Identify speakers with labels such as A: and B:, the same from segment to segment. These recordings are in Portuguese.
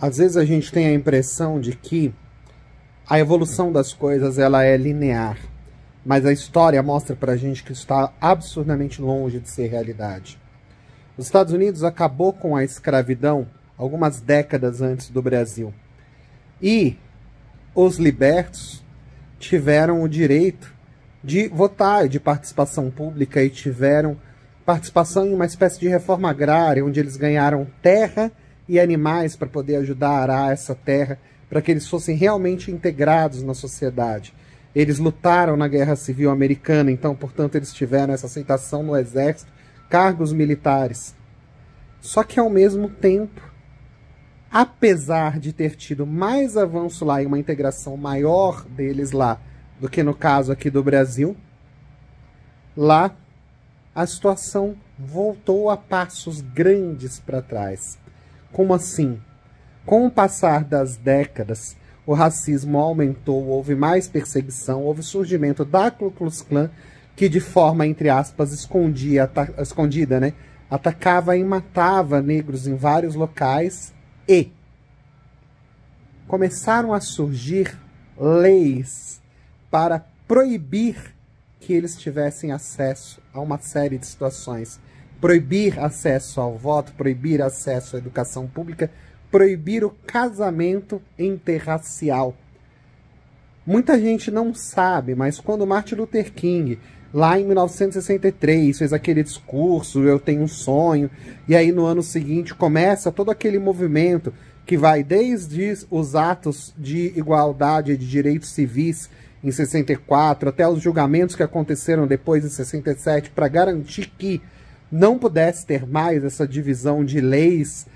A: Às vezes a gente tem a impressão de que a evolução das coisas ela é linear, mas a história mostra pra gente que isso está absurdamente longe de ser realidade. Os Estados Unidos acabou com a escravidão algumas décadas antes do Brasil. E os libertos tiveram o direito de votar, de participação pública, e tiveram participação em uma espécie de reforma agrária, onde eles ganharam terra e animais para poder ajudar a arar essa terra, para que eles fossem realmente integrados na sociedade. Eles lutaram na Guerra Civil Americana, então, portanto, eles tiveram essa aceitação no exército, cargos militares. Só que, ao mesmo tempo, apesar de ter tido mais avanço lá e uma integração maior deles lá do que no caso aqui do Brasil, lá a situação voltou a passos grandes para trás. Como assim? Com o passar das décadas, o racismo aumentou, houve mais perseguição, houve surgimento da Ku Klux Klan, que de forma, entre aspas, escondida, né? Atacava e matava negros em vários locais, e começaram a surgir leis para proibir que eles tivessem acesso a uma série de situações. Proibir acesso ao voto, proibir acesso à educação pública, proibir o casamento interracial. Muita gente não sabe, mas quando Martin Luther King, lá em 1963, fez aquele discurso, eu tenho um sonho, e aí no ano seguinte começa todo aquele movimento que vai desde os atos de igualdade de direitos civis em 64, até os julgamentos que aconteceram depois em 67, para garantir que não pudesse ter mais essa divisão de leis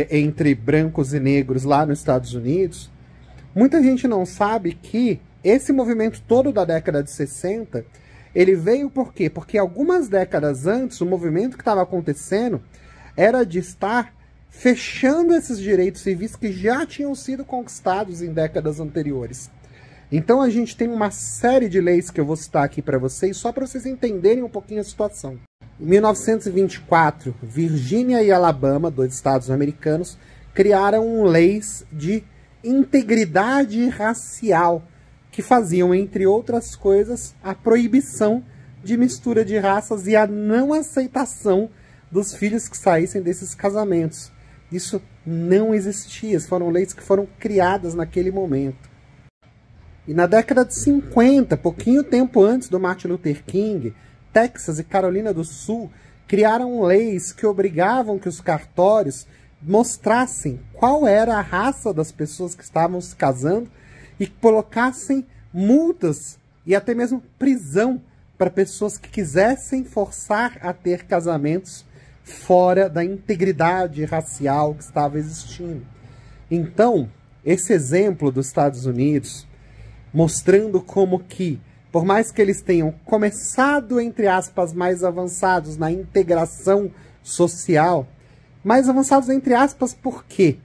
A: entre brancos e negros lá nos Estados Unidos. Muita gente não sabe que esse movimento todo da década de 60, ele veio por quê? Porque algumas décadas antes, o movimento que estava acontecendo era de estar fechando esses direitos civis que já tinham sido conquistados em décadas anteriores. Então a gente tem uma série de leis que eu vou citar aqui para vocês, só para vocês entenderem um pouquinho a situação. Em 1924, Virgínia e Alabama, dois estados americanos, criaram leis de integridade racial, que faziam, entre outras coisas, a proibição de mistura de raças e a não aceitação dos filhos que saíssem desses casamentos. Isso não existia, foram leis que foram criadas naquele momento. E na década de 50, pouquinho tempo antes do Martin Luther King, Texas e Carolina do Sul criaram leis que obrigavam que os cartórios mostrassem qual era a raça das pessoas que estavam se casando e colocassem multas e até mesmo prisão para pessoas que quisessem forçar a ter casamentos fora da integridade racial que estava existindo. Então, esse exemplo dos Estados Unidos, mostrando como que, por mais que eles tenham começado, entre aspas, mais avançados na integração social, mais avançados, entre aspas, por quê?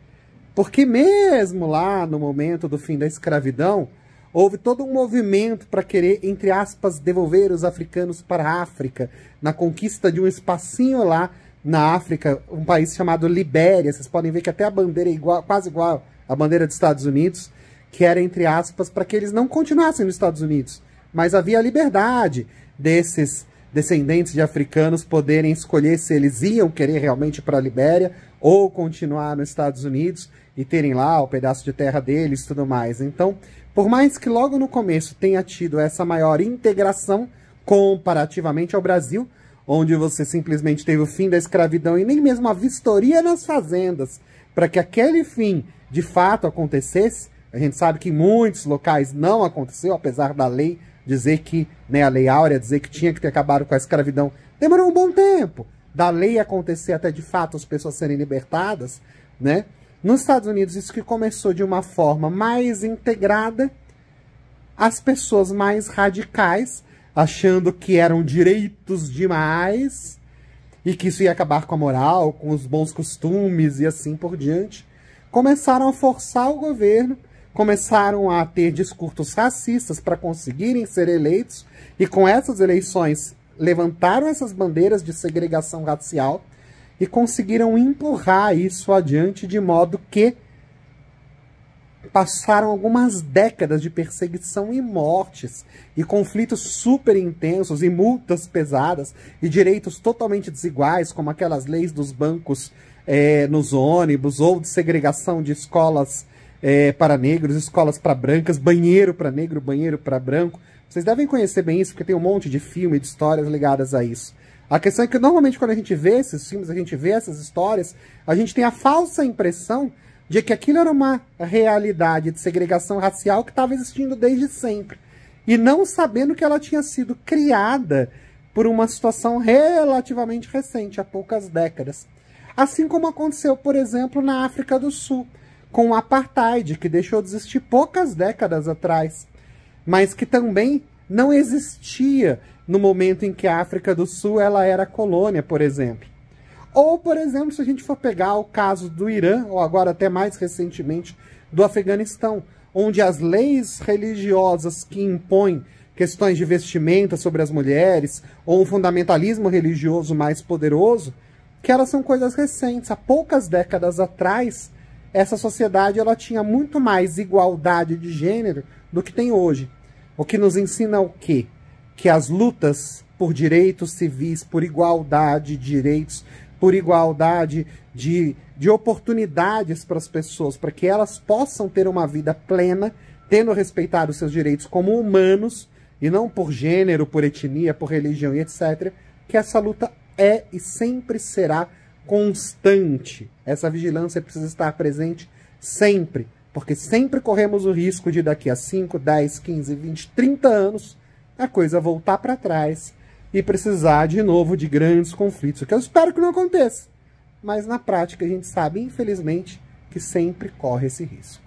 A: Porque mesmo lá no momento do fim da escravidão, houve todo um movimento para querer, entre aspas, devolver os africanos para a África, na conquista de um espacinho lá na África, um país chamado Libéria. Vocês podem ver que até a bandeira é igual, quase igual à bandeira dos Estados Unidos, que era, entre aspas, para que eles não continuassem nos Estados Unidos. Mas havia a liberdade desses descendentes de africanos poderem escolher se eles iam querer realmente ir para a Libéria ou continuar nos Estados Unidos e terem lá o pedaço de terra deles e tudo mais. Então, por mais que logo no começo tenha tido essa maior integração comparativamente ao Brasil, onde você simplesmente teve o fim da escravidão e nem mesmo a vistoria nas fazendas para que aquele fim de fato acontecesse, a gente sabe que em muitos locais não aconteceu, apesar da lei dizer que, né, a Lei Áurea dizer que tinha que ter acabado com a escravidão. Demorou um bom tempo da lei acontecer até de fato as pessoas serem libertadas, né? Nos Estados Unidos, isso que começou de uma forma mais integrada, as pessoas mais radicais, achando que eram direitos demais e que isso ia acabar com a moral, com os bons costumes e assim por diante, começaram a forçar o governo, começaram a ter discursos racistas para conseguirem ser eleitos, e com essas eleições levantaram essas bandeiras de segregação racial e conseguiram empurrar isso adiante de modo que passaram algumas décadas de perseguição e mortes, e conflitos super intensos, e multas pesadas, e direitos totalmente desiguais, como aquelas leis dos bancos nos ônibus, ou de segregação de escolas para negros, escolas para brancas, banheiro para negro, banheiro para branco. Vocês devem conhecer bem isso, porque tem um monte de filme, de histórias ligadas a isso. A questão é que, normalmente, quando a gente vê esses filmes, a gente vê essas histórias, a gente tem a falsa impressão de que aquilo era uma realidade de segregação racial que estava existindo desde sempre. E não sabendo que ela tinha sido criada por uma situação relativamente recente, há poucas décadas. Assim como aconteceu, por exemplo, na África do Sul, com o Apartheid, que deixou de existir poucas décadas atrás, mas que também não existia no momento em que a África do Sul ela era colônia, por exemplo. Ou, por exemplo, se a gente for pegar o caso do Irã, ou agora até mais recentemente do Afeganistão, onde as leis religiosas que impõem questões de vestimenta sobre as mulheres, ou um fundamentalismo religioso mais poderoso, que elas são coisas recentes. Há poucas décadas atrás, essa sociedade ela tinha muito mais igualdade de gênero do que tem hoje. O que nos ensina o quê? Que as lutas por direitos civis, por igualdade de direitos, por igualdade de oportunidades para as pessoas, para que elas possam ter uma vida plena, tendo respeitado os seus direitos como humanos, e não por gênero, por etnia, por religião e etc., que essa luta é e sempre será constante. Essa vigilância precisa estar presente sempre, porque sempre corremos o risco de daqui a 5, 10, 15, 20, 30 anos a coisa voltar para trás e precisar de novo de grandes conflitos, o que eu espero que não aconteça. Mas na prática a gente sabe, infelizmente, que sempre corre esse risco.